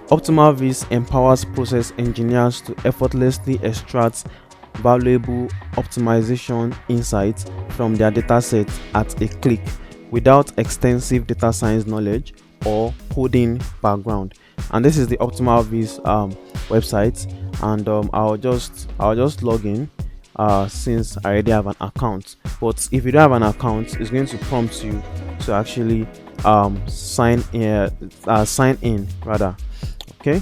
Optimaviz empowers process engineers to effortlessly extract valuable optimization insights from their datasets at a click without extensive data science knowledge or coding background. And this is the Optimaviz website, and I'll just log in since I already have an account. But if you don't have an account, it's going to prompt you to actually sign in rather. Okay,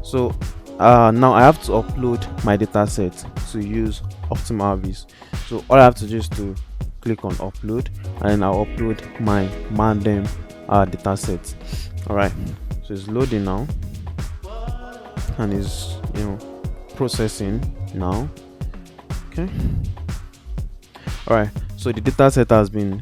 so now I have to upload my dataset to use Optimaviz. So all I have to do is to click on upload, and then I'll upload my Maadem dataset. All right, so it's loading now, and it's processing now. Okay, all right, so the dataset has been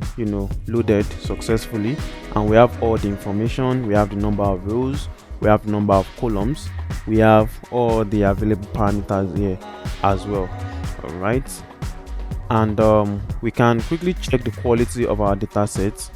loaded successfully, and we have all the information. We have the number of rows, we have the number of columns, we have all the available parameters here as well. All right, and we can quickly check the quality of our dataset.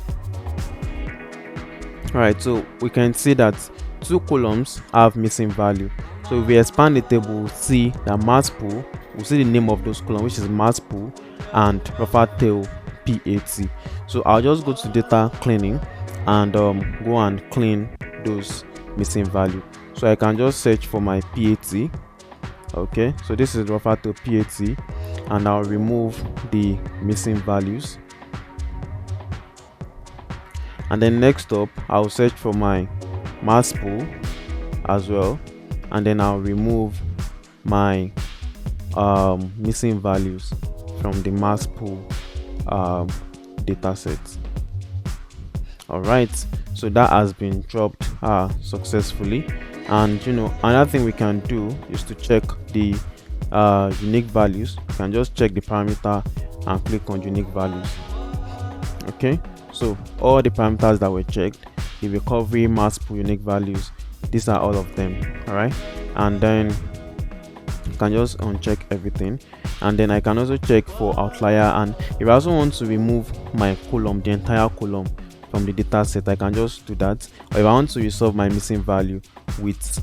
All right, so we can see that 2 columns have missing value. So if we expand the table, we'll see that mass pool, we'll see the name of those columns, which is mass pool and rougher tail PAT. So I'll just go to data cleaning and go and clean those missing value. So I can just search for my PAT. Okay, so this is rougher tail PAT, and I'll remove the missing values. And then next up, I'll search for my mass pool as well, and then I'll remove my missing values from the mass pool dataset. All right, so that has been dropped successfully. And another thing we can do is to check the unique values. You can just check the parameter and click on unique values. Okay, so all the parameters that were checked, the recovery, mass pool, unique values, these are all of them. All right, and then you can just uncheck everything, and then I can also check for outlier. And if I also want to remove my column, the entire column from the data set, I can just do that. Or if I want to resolve my missing value with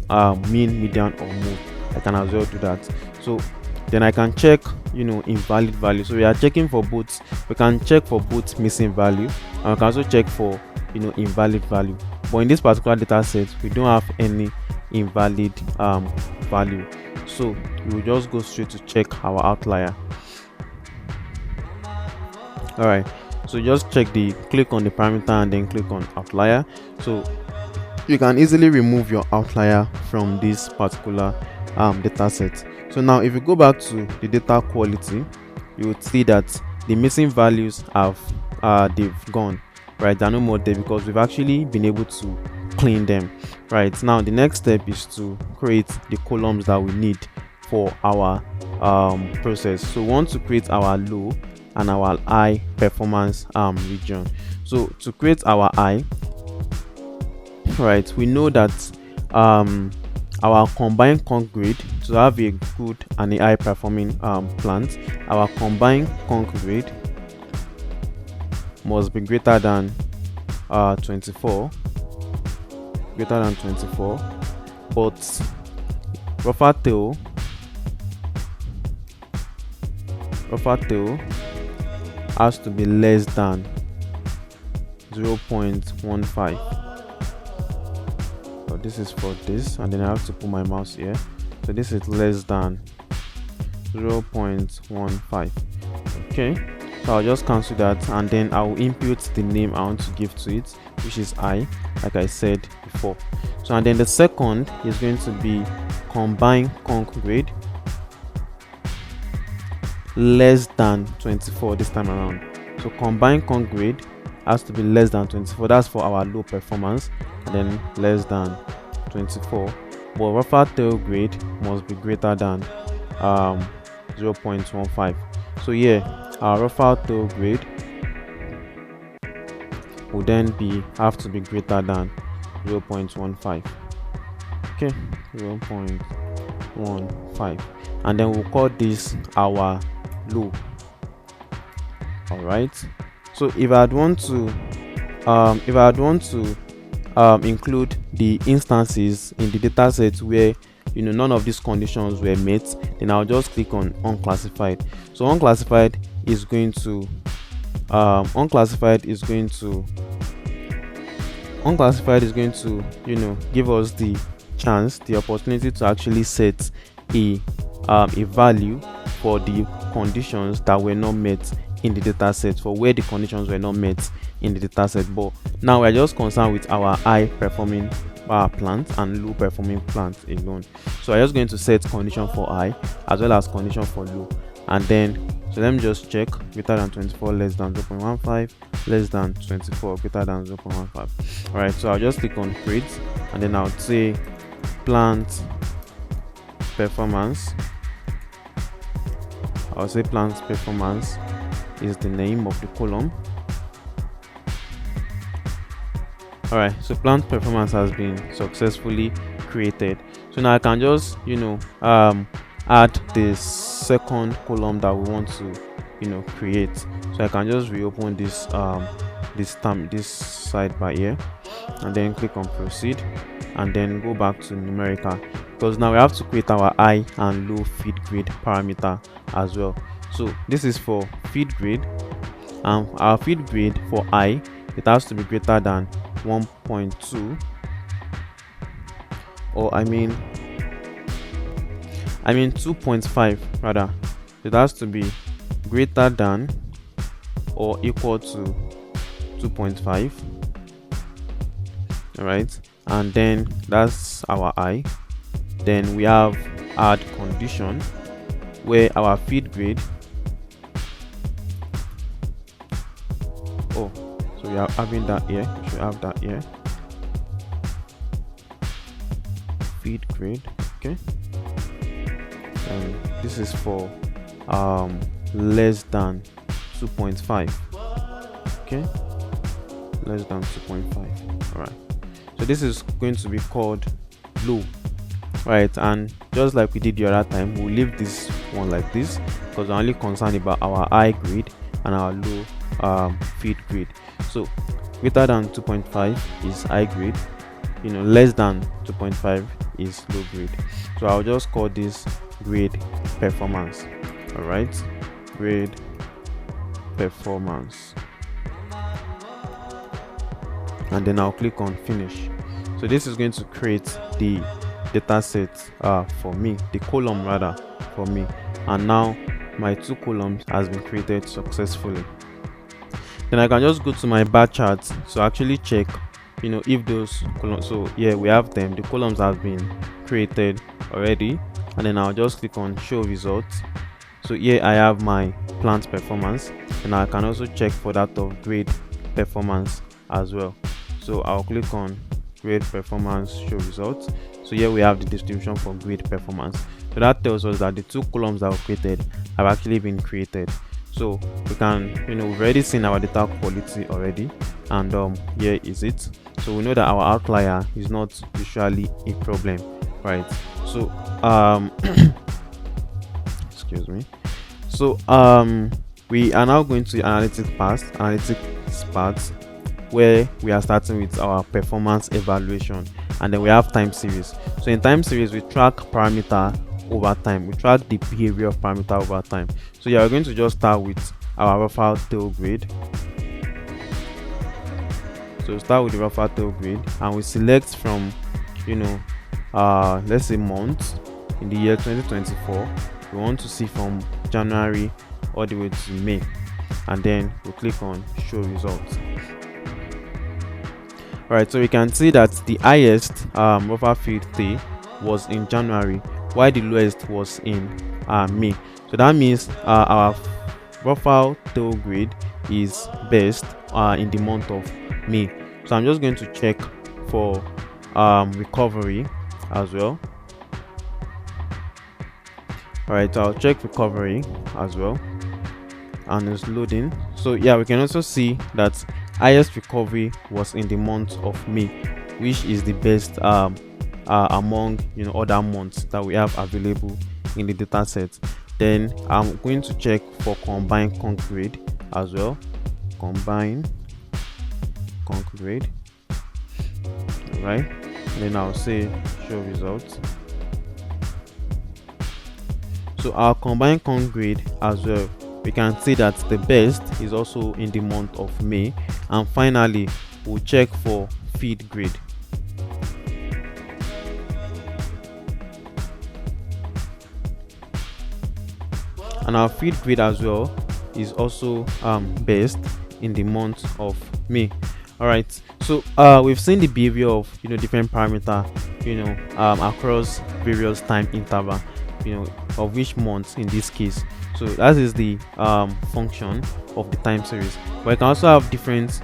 mean, median, or mode, I can as well do that. So then I can check invalid value. So we are checking for both. We can check for both missing value, and we can also check for invalid value. But in this particular data set, we don't have any invalid value, so we will just go straight to check our outlier. All right, so just click on the parameter and then click on outlier. So you can easily remove your outlier from this particular data set. So now if you go back to the data quality, you would see that the missing values have they've gone. Right, they're no more there because we've actually been able to clean them. Right, now the next step is to create the columns that we need for our process. So we want to create our low and our high performance region. So to create our high, right, we know that our combined conc grade, to have a good and a high performing plant, our combined conc grade must be greater than 24, but rougher tail has to be less than 0.15. So this is for this, and then I have to put my mouse here. So this is less than 0.15. okay, so I'll just cancel that, and then I'll input the name I want to give to it, which is I, like I said before. So and then the second is going to be combined conc grade less than 24 this time around. So combined conc grade has to be less than 24. That's for our low performance, and then less than 24. But rougher tail grade must be greater than 0.15. So yeah, our rougher tail grade will then have to be greater than 0.15. okay, 0.15, and then we'll call this our low. All right, so if I'd want to include the instances in the data set where none of these conditions were met, then I'll just click on unclassified. So unclassified is going to give us the opportunity to actually set a value for the conditions that were not met in the data set, for where the conditions were not met in the data set. But now we're just concerned with our high performing plant and low performing plant alone. So I'm just going to set condition for high as well as condition for low, and then so let me just check greater than 24 less than 0.15 less than 24 greater than 0.15. All right, so I'll just click on create, and then I'll say plant performance. I'll say plant performance is the name of the column. All right, so plant performance has been successfully created. So now I can just add the second column that we want to create. So I can just reopen this this sidebar here, and then click on proceed, and then go back to numerical, because now we have to create our high and low feed grade parameter as well. So this is for feed grade, and our feed grade for high, it has to be greater than 1.2, or I mean 2.5 rather. It has to be greater than or equal to 2.5. all right, and then that's our I. Then we have add condition, where our feed grade, so we are having that here. We should have that here, feed grade. Okay, and this is for less than 2.5. okay, less than 2.5. all right, so this is going to be called low, right? And just like we did the other time, we'll leave this one like this because we're only concerned about our high grade and our low feed grade. So greater than 2.5 is high grade, less than 2.5 is low grade. So I'll just call this grade performance. All right, grade performance, and then I'll click on finish. So this is going to create the data set for me, the column rather, for me, and now my two columns has been created successfully. Then I can just go to my bar charts to actually check if those columns, so yeah, we have them, the columns have been created already, and then I'll just click on show results. So here I have my plant performance, and I can also check for that of grade performance as well. So I'll click on grade performance show results. So here we have the distribution for grade performance. So that tells us that the two columns that were created have actually been created. So we can, we've already seen our data quality already, and here is it. So we know that our outlier is not usually a problem, right? So excuse me. So we are now going to the analytics part, where we are starting with our performance evaluation, and then we have time series. So in time series, we track parameter over time, we track the behavior of parameter over time. So yeah, we're going to just start with our rougher tail grade. So start with the rougher tail grade, and we select from let's say month in the year 2024. We want to see from January all the way to May, and then we click on show results. All right, so we can see that the highest rougher field day was in January, while the lowest was in May. So that means our rougher tail grade is best in the month of May. So I'm just going to check for recovery as well. All right, so I'll check recovery as well, and it's loading. So yeah, we can also see that highest recovery was in the month of May, which is the best among other months that we have available in the data set. Then I'm going to check for combined conc grade as well. Combined conc grade. right? And then I'll say show results. So our combined corn grade as well, we can see that the best is also in the month of May. And finally, we'll check for feed grade. And our feed grade as well is also best in the month of May. All right, so we've seen the behavior of different parameter across various time interval of which month in this case. So that is the function of the time series. But you can also have different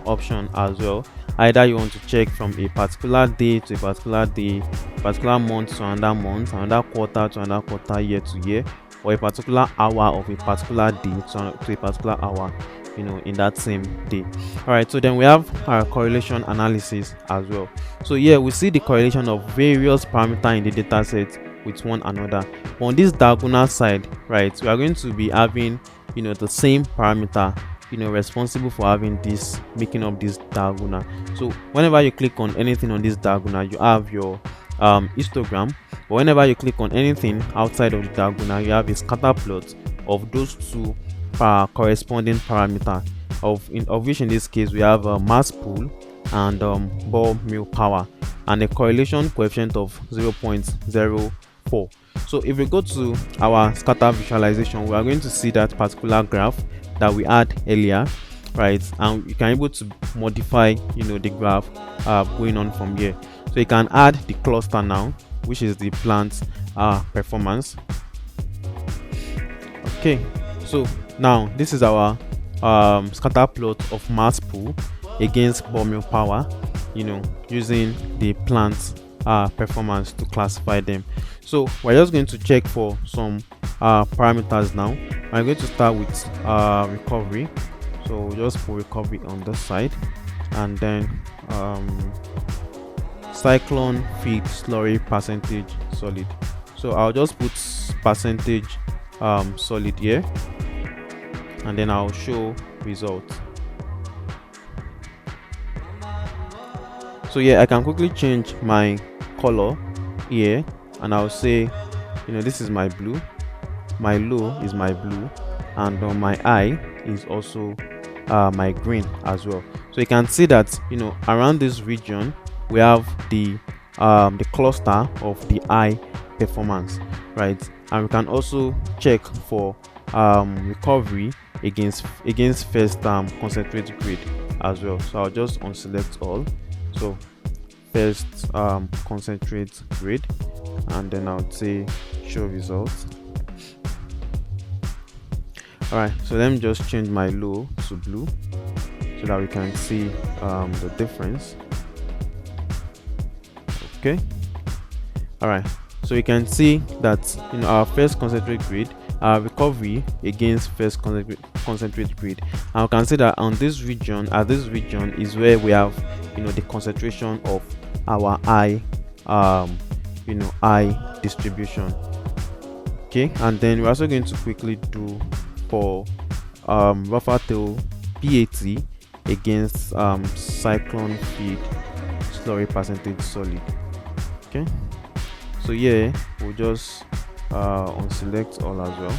option as well. Either you want to check from a particular day to a particular day, particular month to another month, another quarter to another quarter, year to year, or a particular hour of a particular day to a particular hour in that same day. All right, so then we have our correlation analysis as well. So here we see the correlation of various parameters in the data set with one another. But on this diagonal side, right, we are going to be having the same parameter responsible for having this, making up this diagonal. So whenever you click on anything on this diagonal, you have your histogram. But whenever you click on anything outside of the diagonal, you have a scatter plot of those two corresponding parameter, of which in this case we have mass pool and ball mill power, and a correlation coefficient of 0.04. So if we go to our scatter visualization, we are going to see that particular graph that we had earlier, right? And you can able to modify the graph going on from here. So you can add the cluster now, which is the plant performance. Okay, so now this is our scatter plot of mass pool against ball mill power, using the plant performance to classify them. So we're just going to check for some parameters now. I'm going to start with recovery. So we'll just put recovery on this side, and then cyclone feed slurry percentage solid. So I'll just put percentage solid here, and then I'll show results. So yeah, I can quickly change my color here, and I'll say this is my blue, my low is my blue, and my high is also my green as well. So you can see that around this region we have the cluster of the high performance, right? And we can also check for recovery against first concentrate grade as well. So I'll just unselect all. So first concentrate grade, and then I'll say show results. All right, so let me just change my low to blue so that we can see the difference. Okay, all right, so you can see that our first concentrate grade, recovery against first concentrate grade, and we can see that on this region, this region is where we have the concentration of our high high distribution. Okay, and then we're also going to quickly do for rougher tail PAT against cyclone feed slurry percentage solid. Okay, so yeah, we'll just unselect all as well.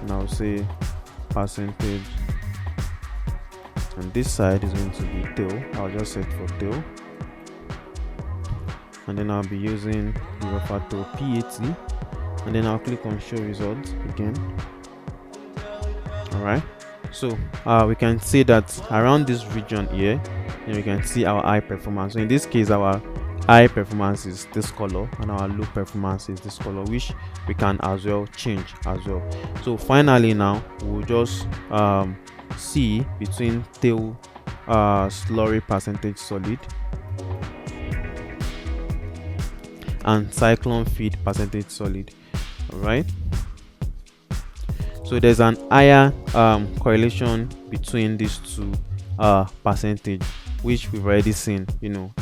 Now say percentage, and this side is going to be tail. I'll just set for tail, and then I'll be using the rougher tail PAT, and then I'll click on show results again. All right, so we can see that around this region here, we can see our high performance. So in this case, our high performance is this color, and our low performance is this color, which we can as well change as well. So finally now we'll just see between tail slurry percentage solid and cyclone feed percentage solid. All right, so there's an higher correlation between these two percentage, which we've already seen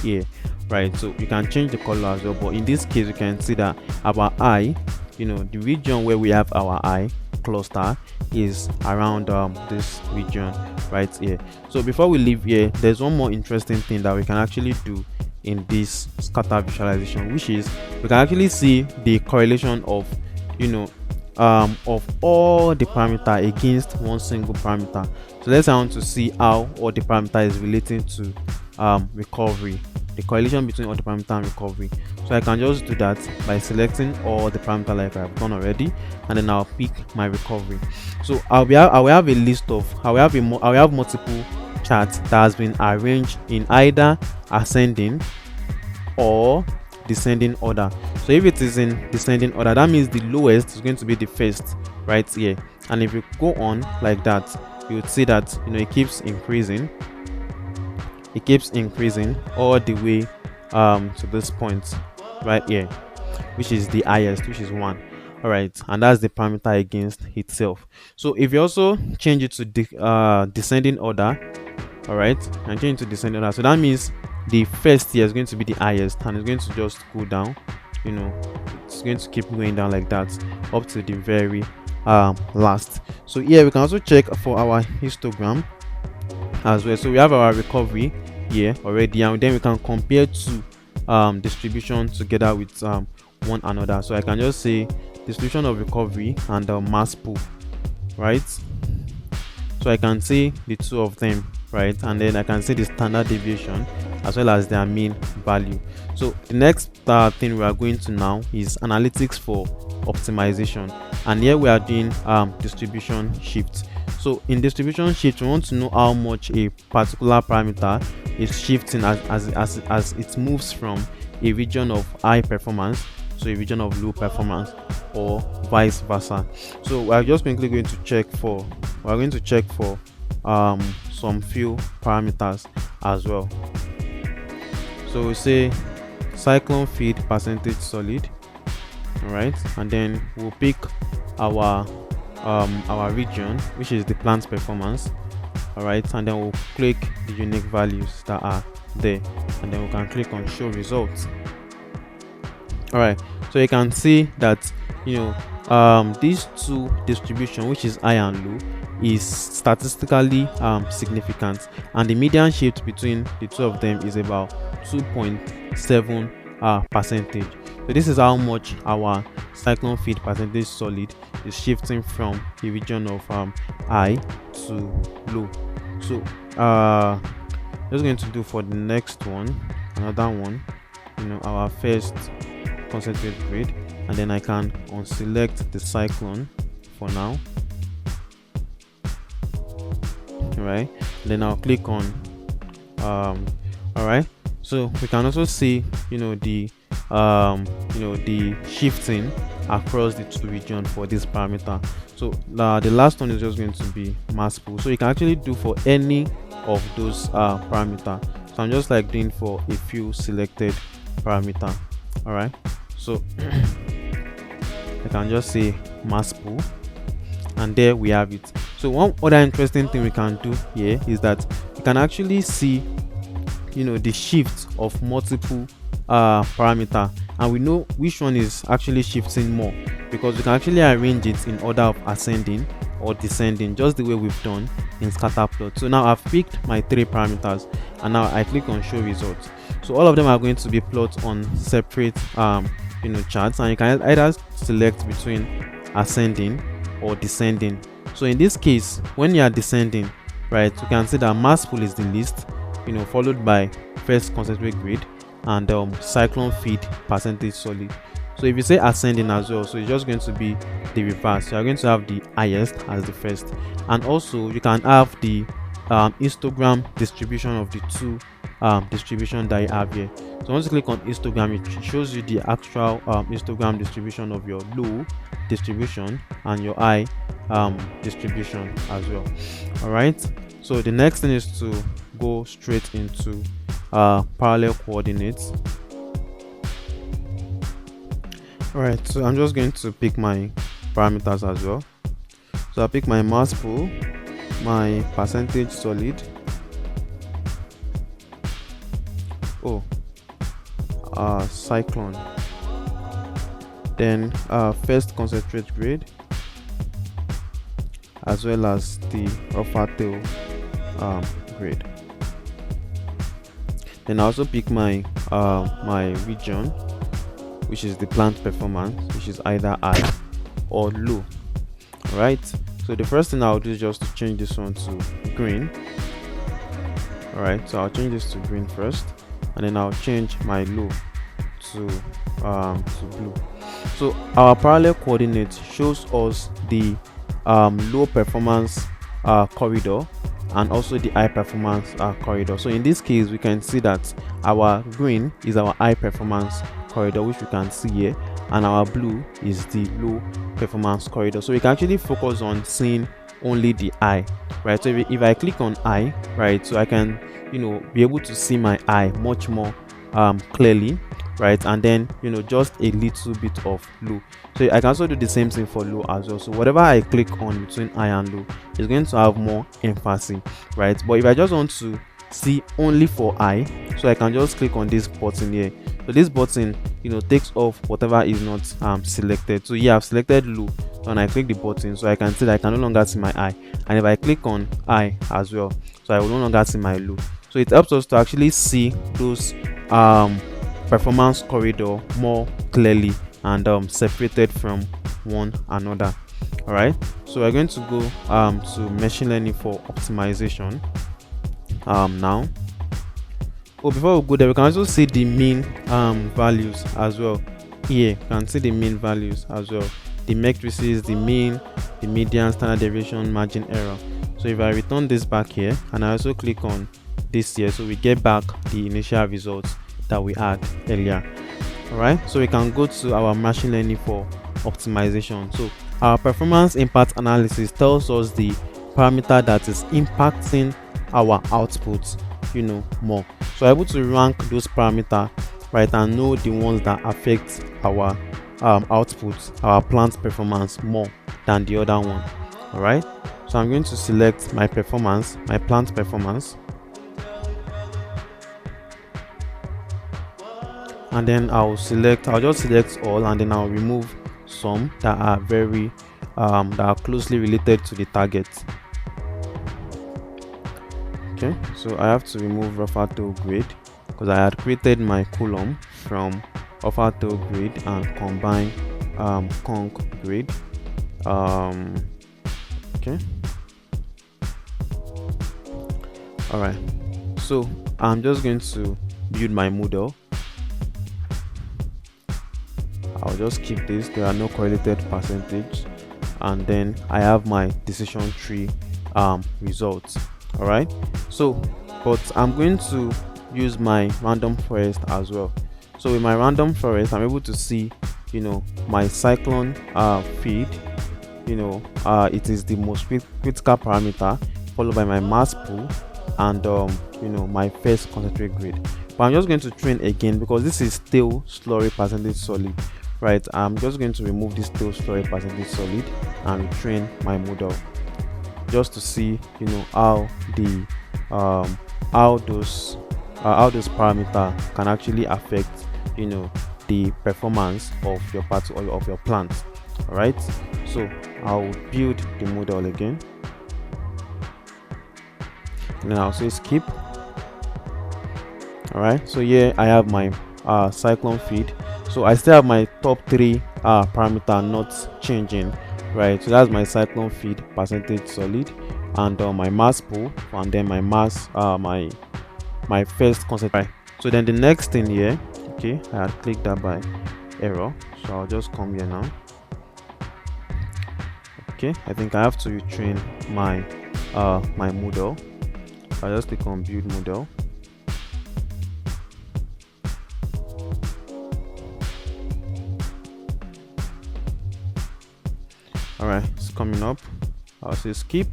here, right? So you can change the color as well, but in this case you can see that our eye, the region where we have our eye cluster is around this region right here. So before we leave here, there's one more interesting thing that we can actually do in this scatter visualization, which is we can actually see the correlation of of all the parameter against one single parameter. So let's say I want to see how all the parameter is relating to recovery, the correlation between all the parameter and recovery. So I can just do that by selecting all the parameter like I've done already, and then I'll pick my recovery. So I will have a list of I will have multiple charts that has been arranged in either ascending or descending order. So if it is in descending order, that means the lowest is going to be the first right here, and if you go on like that, you would see that it keeps increasing all the way to this point right here, which is the highest, which is 1. All right, and that's the parameter against itself. So if you also change it to descending order, all right, and change it to descending order, so that means the first here is going to be the highest, and it's going to just go down. It's going to keep going down like that up to the very last. So here we can also check for our histogram as well. So we have our recovery here already, and then we can compare two distribution together with one another. So I can just say distribution of recovery and mass pool, right? So I can see the two of them, right? And then I can see the standard deviation as well as their mean value. So the next thing we are going to now is analytics for optimization, and here we are doing distribution shift. So in distribution shift, we want to know how much a particular parameter is shifting as it moves from a region of high performance to a region of low performance, or vice versa. So we are just quickly going to check for some few parameters as well. So we say cyclone feed percentage solid, all right, and then we'll pick our region, which is the plant's performance, all right, and then we'll click the unique values that are there, and then we can click on show results. All right, so you can see that these two distribution, which is high and low, is statistically significant, and the median shift between the two of them is about 2.7 percentage. So this is how much our cyclone feed percentage solid is shifting from the region of high to low. So just going to do for the next one, another one, our first concentrate grade, and then I can unselect the cyclone for now. Right, then I'll click on all right, so we can also see the shifting across the two regions for this parameter. So the last one is just going to be mass pool. So you can actually do for any of those parameter. So I'm just like doing for a few selected parameter. All right, so I can just say mass pool, and there we have it. So one other interesting thing we can do here is that we can actually see the shift of multiple parameter, and we know which one is actually shifting more, because we can actually arrange it in order of ascending or descending, just the way we've done in scatter plot. So now I've picked my 3 parameters, and now I click on show results. So all of them are going to be plotted on separate charts, and you can either select between ascending or descending. So in this case, when you are descending, right, you can see that mass pool is the least, followed by first concentrate grade and cyclone feed percentage solid. So if you say ascending as well, so it's just going to be the reverse. You are going to have the highest as the first, and also you can have the histogram distribution of the two distribution that you have here. So once you click on histogram, it shows you the actual histogram distribution of your low distribution and your high distribution as well. All right, so the next thing is to go straight into parallel coordinates. All right, so I'm just going to pick my parameters as well. So I pick my mass pool, my percentage solid, cyclone, then first concentrate grade, as well as the rougher tail grade. Then I also pick my my region, which is the plant performance, which is either high or low. Alright, so the first thing I'll do is just to change this one to green. Alright, so I'll change this to green first, and then I'll change my low to blue. So our parallel coordinate shows us the low performance corridor and also the high performance corridor. So in this case, we can see that our green is our high performance corridor, which we can see here, and our blue is the low performance corridor. So we can actually focus on seeing only the eye, right? So if I click on eye, right, so I can, you know, be able to see my eye much more clearly, right? And then, you know, just a little bit of low. So I can also do the same thing for low as well. So whatever I click on between high and low is going to have more emphasis, right? But if I just want to see only for eye, so I can just click on this button here. So this button, you know, takes off whatever is not selected. So here I've selected low, so when I click the button, so I can see that I can no longer see my eye. And if I click on eye as well, so I will no longer see my low. So it helps us to actually see those performance corridor more clearly and separated from one another. All right, so we're going to go to machine learning for optimization now. Oh, before we go there, we can also see the mean values as well. Here you can see the mean values as well, the matrices, the mean, the median, standard deviation, margin error. So if I return this back here and I also click on this here, so we get back the initial results that we had earlier. All right, so we can go to our machine learning for optimization. So our performance impact analysis tells us the parameter that is impacting our output, you know, more. So we're able to rank those parameters, right, and know the ones that affect our output, our plant performance more than the other one. All right, so I'm going to select my performance, my plant performance, and then I'll just select all, and then I'll remove some that are very that are closely related to the target. Okay, so I have to remove rougher tail grade because I had created my column from rougher tail grade and combine conch grade. Okay, all right, so I'm just going to build my model. I'll just keep this, there are no correlated percentage, and then I have my decision tree results. All right, so but I'm going to use my random forest as well. So with my random forest, I'm able to see, you know, my cyclone feed, you know, it is the most critical parameter, followed by my mass pool and you know, my first concentrate grade. But I'm just going to train again because this is still slurry percentage solid, right? I'm just going to remove this tail slurry percentage solid and retrain my model just to see, you know, how the how those parameters can actually affect, you know, the performance of your part or of your plant. All right, so I'll build the model again, and then I'll say skip. All right, so here I have my cyclone feed. So I still have my top three parameter not changing, right? So that's my cyclone feed percentage solid, and my mass pool, and then my mass my first concentrate. So then the next thing here, okay, I had clicked that by error, so I'll just come here now. Okay, I think I have to retrain my my model. I'll just click on build model. All right, it's coming up. I'll say skip,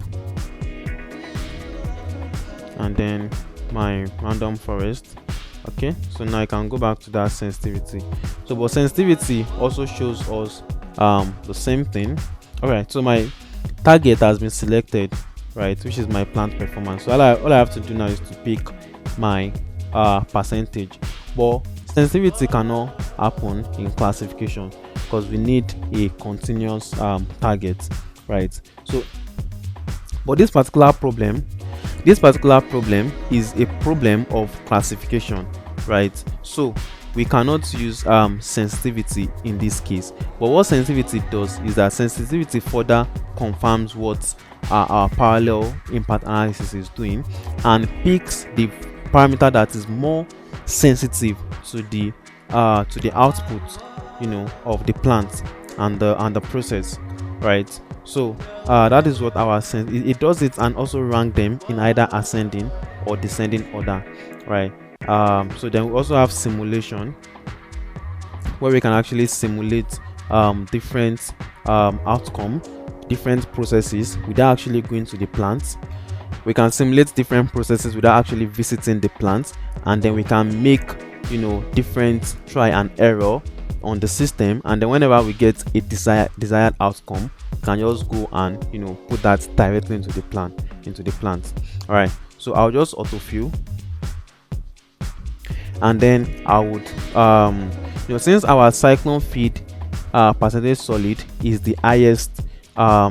and then my random forest. Okay, so now I can go back to that sensitivity. So but sensitivity also shows us the same thing. All right, so my target has been selected, right, which is my plant performance. So all I have to do now is to pick my percentage. But sensitivity cannot happen in classification because we need a continuous target, right? So But this particular problem is a problem of classification, right? So we cannot use sensitivity in this case. But what sensitivity does is that sensitivity further confirms what our parallel impact analysis is doing, and picks the parameter that is more sensitive to the output, of the plant and the process, right? So that is what our it does it, and also rank them in either ascending or descending order, right? So then we also have simulation, where we can actually simulate different different processes without actually going to the plant. We can simulate different processes without actually visiting the plant, and then we can make different try and error on the system, and then whenever we get a desired outcome, we can just go and put that directly into the plant. All right, so I'll just autofill, and then I would since our cyclone feed percentage solid is the highest,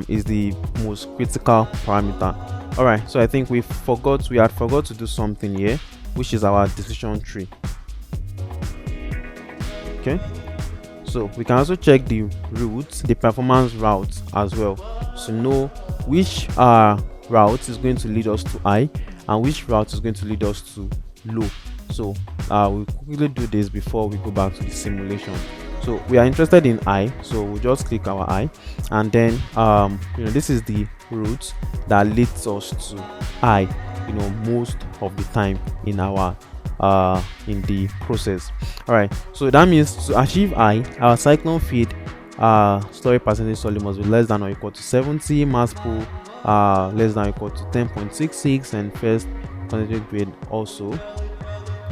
is the most critical parameter. All right, so I think we had forgot to do something here, which is our decision tree. Okay, so we can also check the performance routes as well, to know which route is going to lead us to high and which route is going to lead us to low. So we'll quickly do this before we go back to the simulation. So we are interested in I, so we'll just click our I, and then this is the route that leads us to I, most of the time in our in the process. All right, so that means to achieve I, our cyclone feed storage percentage solid must be less than or equal to 70, mass pool less than or equal to 10.66, and first concentrate grade also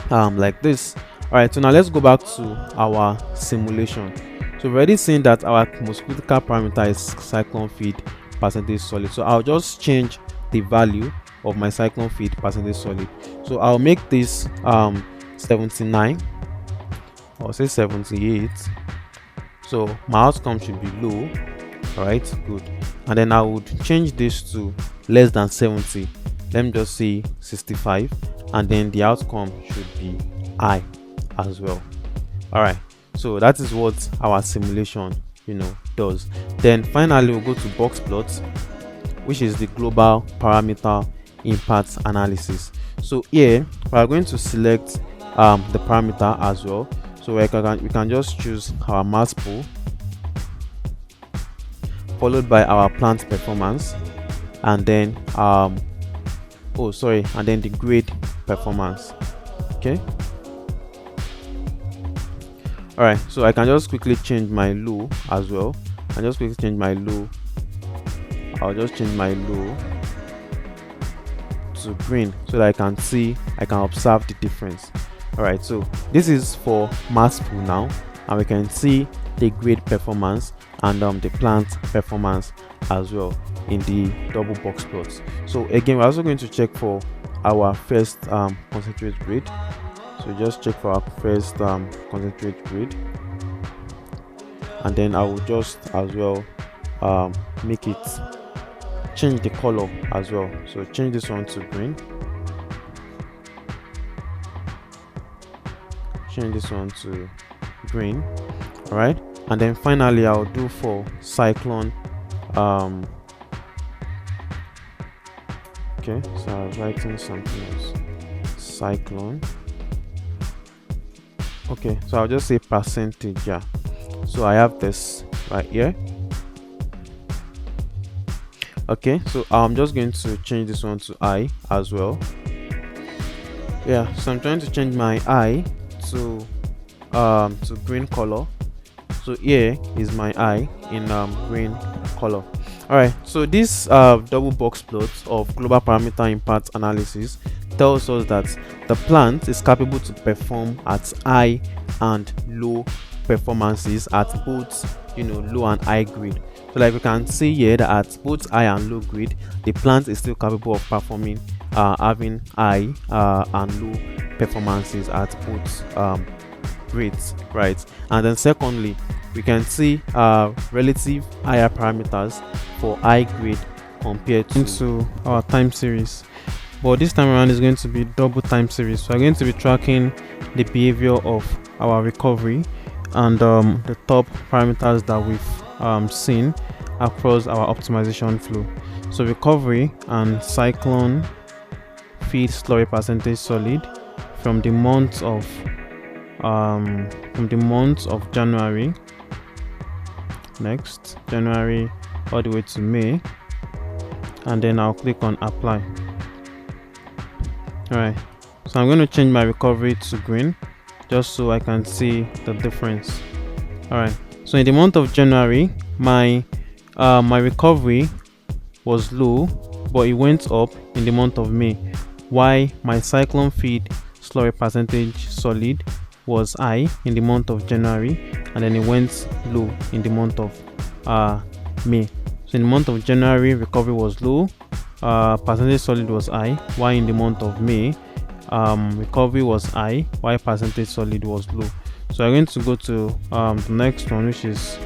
like this. All right, so now let's go back to our simulation. So we've already seen that our most critical parameter is cyclone feed percentage solid. So I'll just change the value of my cyclone feed percentage solid. So I'll make this 79, or say 78. So my outcome should be low. All right, good. And then I would change this to less than 70. Let me just say 65, and then the outcome should be high as well. All right, so that is what our simulation does. Then finally we'll go to box plots, which is the global parameter impact analysis. So here we are going to select the parameter as well. So we can just choose our mass pool, followed by our plant performance, and then and then the grade performance. Okay, all right, so I can just quickly change my low as well. I'll just change my low to green, so that I can observe the difference. All right, so this is for mass pool now, and we can see the grade performance and the plant performance as well in the double box plots. So again, we're also going to check for our first concentrate grade. So just check for our first concentrate grade, and then I will just as well make it change the color as well. So change this one to green, change this one to green. All right, and then finally I'll do for cyclone. Okay, so I was writing something else. Cyclone. Okay, so I'll just say percentage. Yeah, so I have this right here. Okay, so I'm just going to change this one to I as well. Yeah, so I'm trying to change my I to green color. So here is my I in green color. All right, so this double box plot of global parameter impact analysis tells us that the plant is capable to perform at high and low performances at both low and high grade. So like we can see here that at both high and low grade, the plant is still capable of performing having high and low performances at both grades, right? And then secondly, we can see relative higher parameters for high grade compared to our time series. But this time around is going to be double time series. So we're going to be tracking the behavior of our recovery and the top parameters that we've seen across our optimization flow. So recovery and cyclone feed slurry percentage solid from the month of January, next January all the way to May, and then I'll click on apply. Alright, so I'm going to change my recovery to green just so I can see the difference. Alright, so in the month of January, my recovery was low, but it went up in the month of May. Why my cyclone feed slurry percentage solid was high in the month of January, and then it went low in the month of May. So in the month of January, recovery was low, percentage solid was high, while in the month of May, recovery was high, while percentage solid was low. So I'm going to go to the next one, which is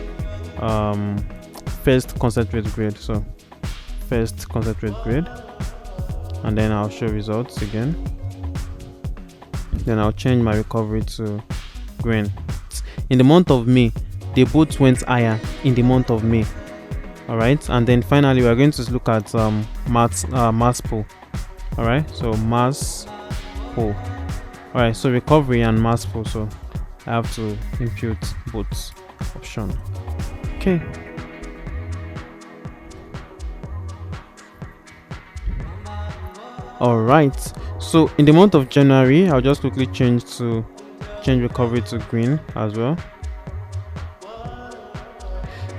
first concentrate grade. So first concentrate grade, and then I'll show results again. Then I'll change my recovery to green. In the month of May, they both went higher in the month of May. Alright, and then finally we're going to look at mass pull. Alright, so mass pull. Alright, so recovery and mass pull. So I have to impute both option. Okay. Alright, so in the month of January, I'll just quickly change recovery to green as well.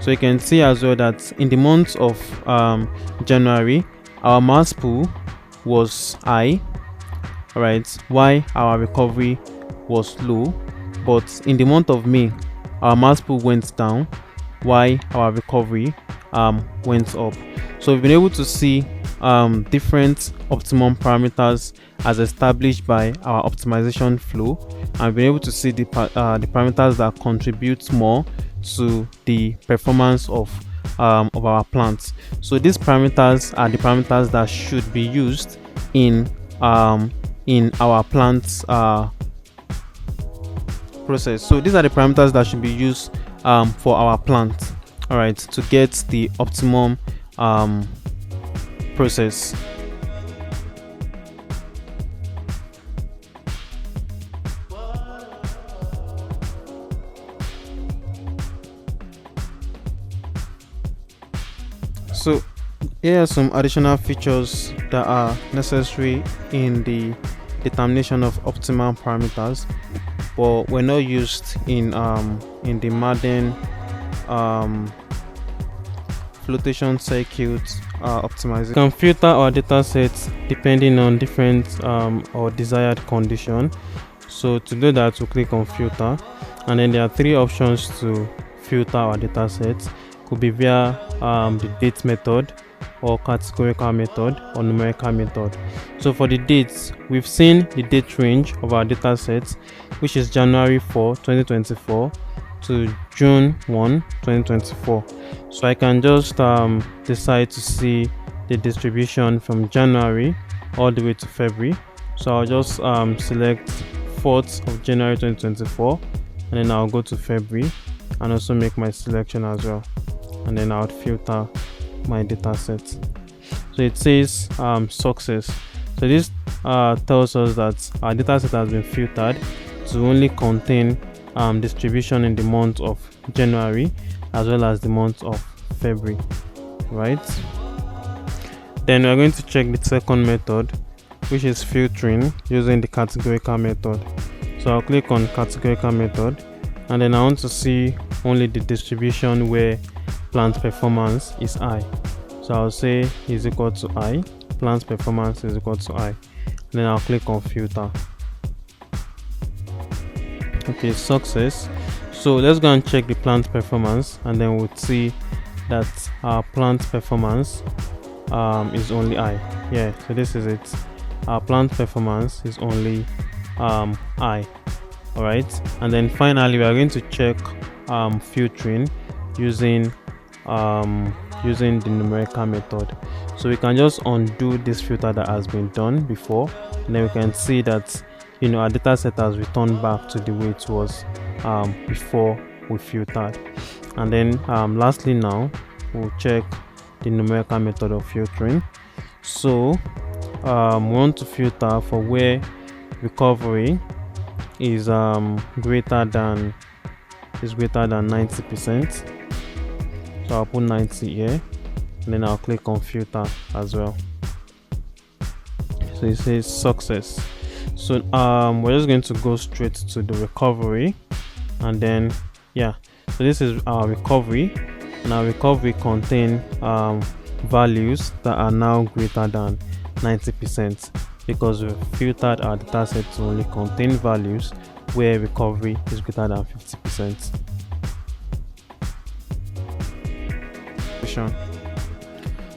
So you can see as well that in the month of January, our mass pull was high, alright, while our recovery was low. But in the month of May, our mass pull went down, while our recovery went up. So we've been able to see different optimum parameters as established by our optimization flow, and we've been able to see the parameters that contribute more to the performance of our plants. So these parameters are the parameters that should be used in our plants process. So these are the parameters that should be used for our plant, all right, to get the optimum process. So here are some additional features that are necessary in the determination of optimal parameters, but were not used in the Maadem flotation circuit optimization. You can filter our data sets depending on different or desired condition. So to do that, we'll click on filter, and then there are three options to filter our data sets. Could be via the date method, or categorical method, or numerical method. So for the dates, we've seen the date range of our data sets, which is January 4, 2024 to June 1, 2024. So I can just decide to see the distribution from January all the way to February. So I'll just select 4th of January 2024, and then I'll go to February and also make my selection as well, and then I'll filter my data set. So it says success. So this tells us that our data set has been filtered to only contain distribution in the month of January as well as the month of February, right? Then we're going to check the second method, which is filtering using the categorical method. So I'll click on categorical method, and then I want to see only the distribution where plant performance is high. So I'll say is equal to I, plant performance is equal to I, and then I'll click on filter. Okay, success. So let's go and check the plant performance, and then we'll see that our plant performance is only I. Yeah, so this is it. Our plant performance is only I. All right, and then finally we are going to check filtering using using the numerical method. So we can just undo this filter that has been done before, and then we can see that our data set has returned back to the way it was before we filtered. And then lastly, now we'll check the numerical method of filtering. So we want to filter for where recovery is greater than 90%. So I'll put 90 here, and then I'll click on filter as well. So it says success. So we're just going to go straight to the recovery, and then so this is our recovery, and our recovery contain values that are now greater than 90%, because we filtered our dataset to only contain values where recovery is greater than 50%.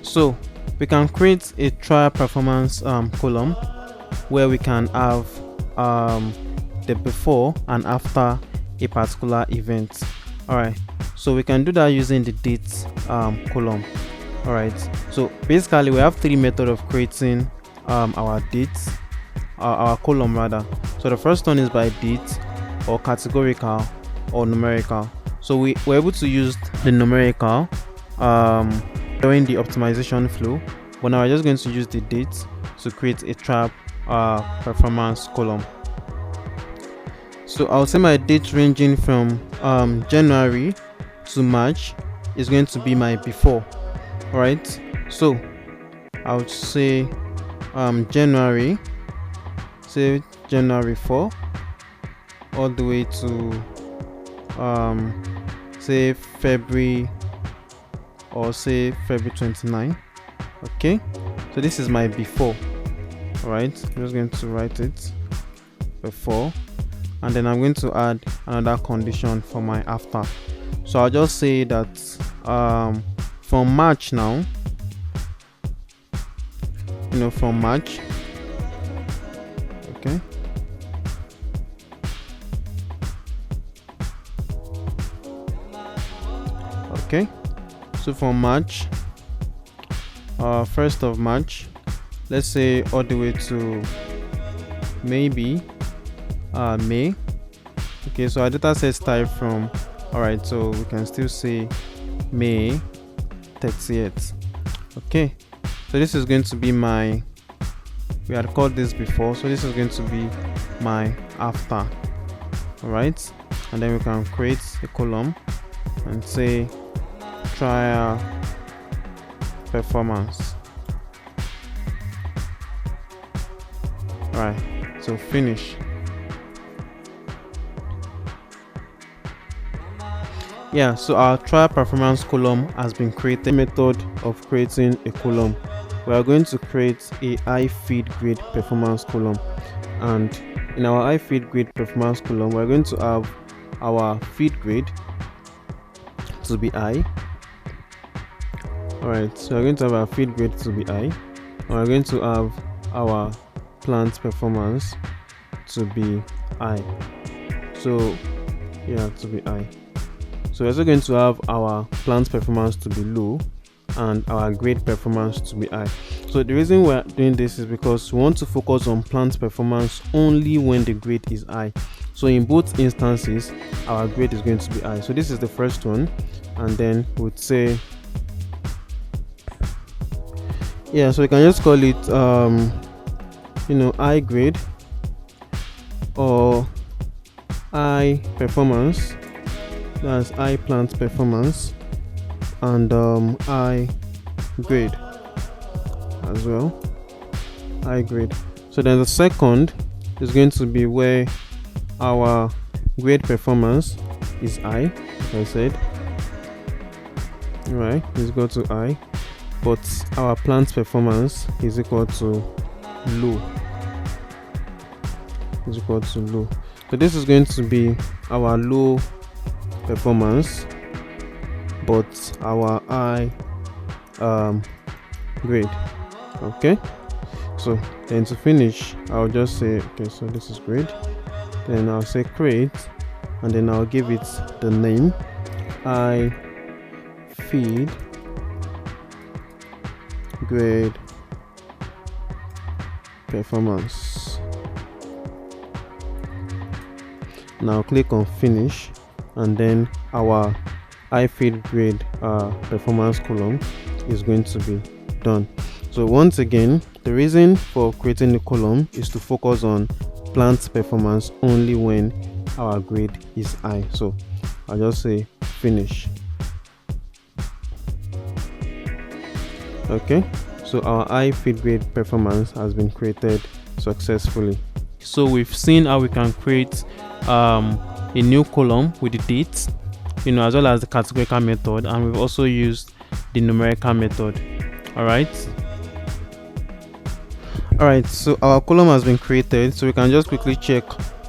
So we can create a trial performance column where we can have the before and after a particular event. Alright, so we can do that using the date column. Alright, so basically we have three methods of creating our dates, our column rather. So the first one is by date, or categorical, or numerical. So we're able to use the numerical during the optimization flow, but now we're just going to use the date to create a trial performance column. So I'll say my date ranging from January to March is going to be my before. Alright, so I would say January, say January 4 all the way to say February, or say February 29. Okay, so this is my before. Alright, I'm just going to write it before, and then I'm going to add another condition for my after. So I'll just say that from March now, from March, okay, so from March, 1st of March, let's say all the way to maybe May. Okay, so our data set start from, alright, so we can still say May 30th. Okay, so this is going to be my, we had called this before, so this is going to be my after. Alright, and then we can create a column and say trial performance. Alright, so finish. So our trial performance column has been created. Method of creating a column, we are going to create a I feed grade performance column, and in our I feed grade performance column, we're going to have our feed grade to be I. Alright, so we're going to have our feed grade to be I, and we're going to have our plant performance to be I. So to be I. So we're also going to have our plant performance to be low and our grade performance to be high. So the reason we're doing this is because we want to focus on plant performance only when the grade is high. So in both instances, our grade is going to be high. So this is the first one, and then we'd say so we can just call it high grade or high performance. That's high plant performance, and high grade as well, high grade. So then the second is going to be where our grade performance is high, like I said. Right, let's go to high, but our plant performance is equal to low. So this is going to be our low performance, but our high grade. Okay, so then to finish, I'll just say so this is grade, then I'll say create, and then I'll give it the name I feed grade performance. Now click on finish, and then our high feed grade performance column is going to be done. So once again, the reason for creating the column is to focus on plant performance only when our grade is high. So I'll just say finish. Okay, so our high feed grade performance has been created successfully. So we've seen how we can create a new column with the dates, as well as the categorical method, and we've also used the numerical method. All right, so our column has been created, so we can just quickly check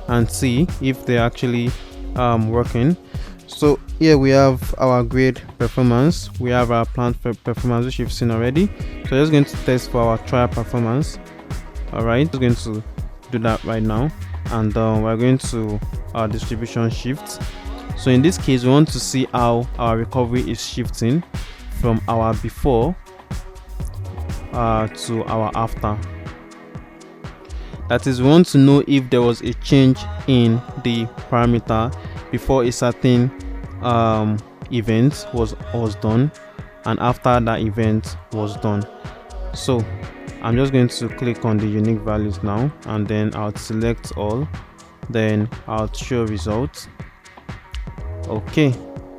and see if they're actually working. So here we have our grade performance, we have our plant performance, which you've seen already. So just going to test for our trial performance. All right, just going to do that right now, and we're going to our distribution shift. So in this case, we want to see how our recovery is shifting from our before to our after. That is, we want to know if there was a change in the parameter before a certain event was done, and after that event was done. So I'm just going to click on the unique values now, and then I'll select all, then I'll show results. Okay,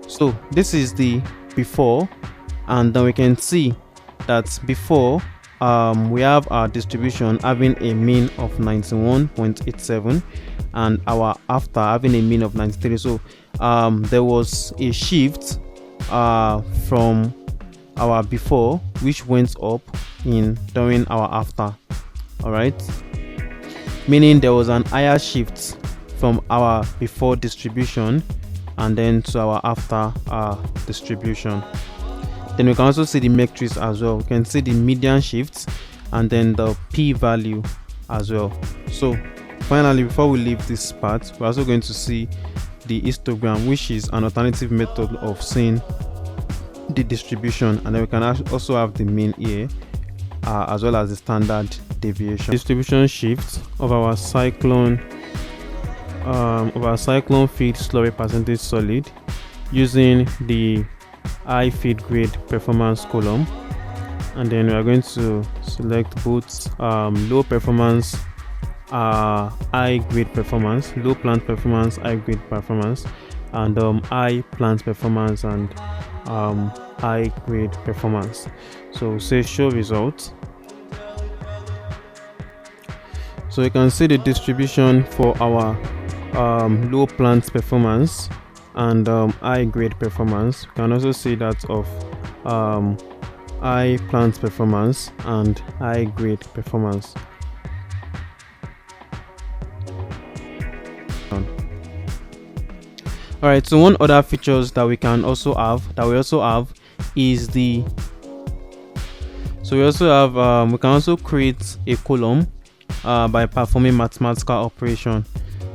so this is the before, and then we can see that before we have our distribution having a mean of 91.87 and our after having a mean of 93. So there was a shift from our before, which went up during our after. All right, meaning there was an higher shift from our before distribution and then to our after distribution. Then we can also see the matrix as well. We can see the median shifts and then the p-value as well. So finally, before we leave this part, we're also going to see the histogram, which is an alternative method of seeing the distribution, and then we can also have the mean here as well as the standard deviation. Distribution shift of our cyclone feed slurry percentage solid using the high feed grade performance column, and then we are going to select both low performance high grade performance, low plant performance high grade performance, and high plant performance and high grade performance. So say show results. So you can see the distribution for our low plant performance and high grade performance. You can also see that of high plant performance and high grade performance. All right, so one other features that we also have is we can also create a column by performing mathematical operation.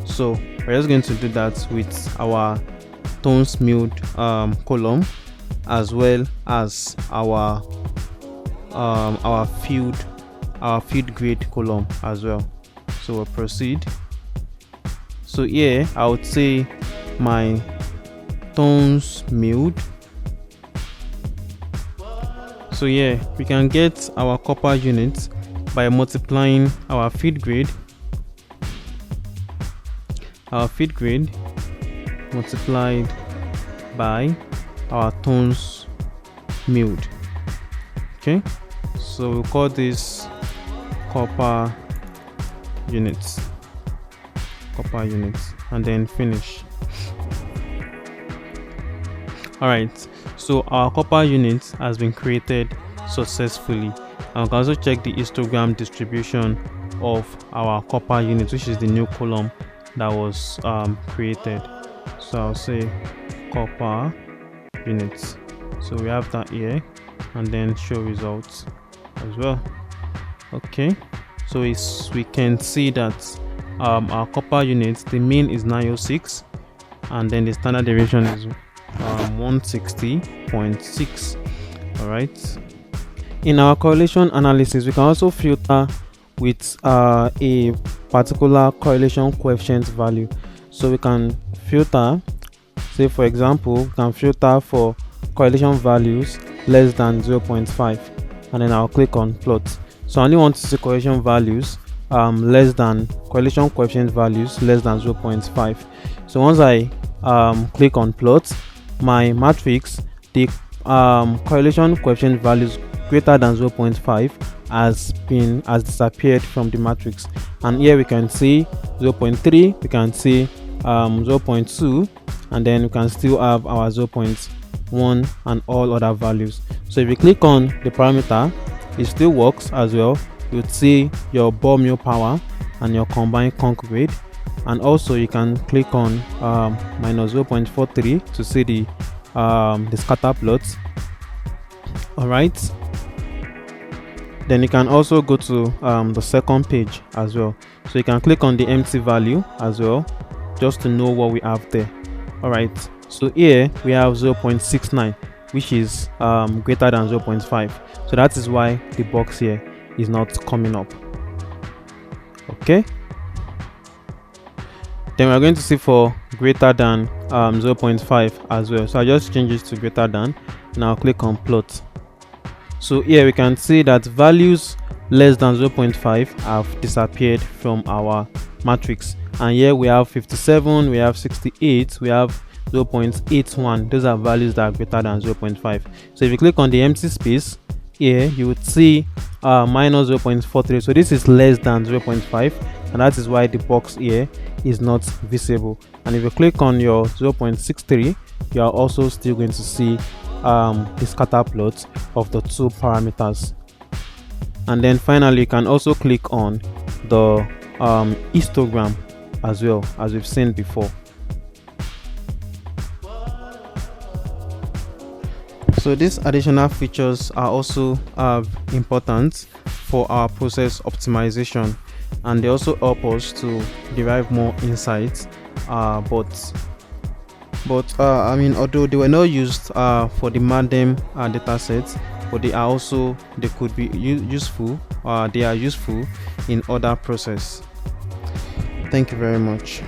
So we're just going to do that with our tone smooth column, as well as our field grade column as well. So we'll proceed. So here I would say my tone smooth. So yeah, we can get our copper units by multiplying our feed grade multiplied by our tones milled. Okay, so we'll call this copper units, and then finish. All right, so our copper unit has been created successfully, and we can also check the histogram distribution of our copper unit, which is the new column that was created. So I'll say copper units. So we have that here, and then show results as well. Okay, so we can see that our copper units, the mean is 906, and then the standard deviation is 160.6. all right, In our correlation analysis, we can also filter with a particular correlation coefficient value. So we can filter, say for example, we can filter for correlation values less than 0.5, and then I'll click on plot. So I only want to see correlation values less than correlation coefficient values less than 0.5. So once I click on plot, my matrix, the correlation coefficient values greater than 0.5 has disappeared from the matrix, and here we can see 0.3, we can see 0.2, and then we can still have our 0.1 and all other values. So if you click on the parameter, it still works as well. You'll see your bore mill power and your combined concrete, and also you can click on minus 0.43 to see the scatter plots. All right, then you can also go to the second page as well, so you can click on the empty value as well, just to know what we have there. All right, so here we have 0.69, which is greater than 0.5, so that is why the box here is not coming up. Okay, then we're going to see for greater than 0.5 as well. So I just change it to greater than, and I'll click on plot. So here we can see that values less than 0.5 have disappeared from our matrix, and here we have 57, we have 68, we have 0.81. those are values that are greater than 0.5. So if you click on the empty space here, you would see minus 0.43, so this is less than 0.5, and that is why the box here is not visible. And if you click on your 0.63, you are also still going to see the scatter plot of the two parameters. And then finally, you can also click on the histogram as well, as we've seen before. So these additional features are also important for our process optimization, and they also help us to derive more insights. But I mean, although they were not used for the Maadem dataset, but they could be useful. They are useful in other process. Thank you very much.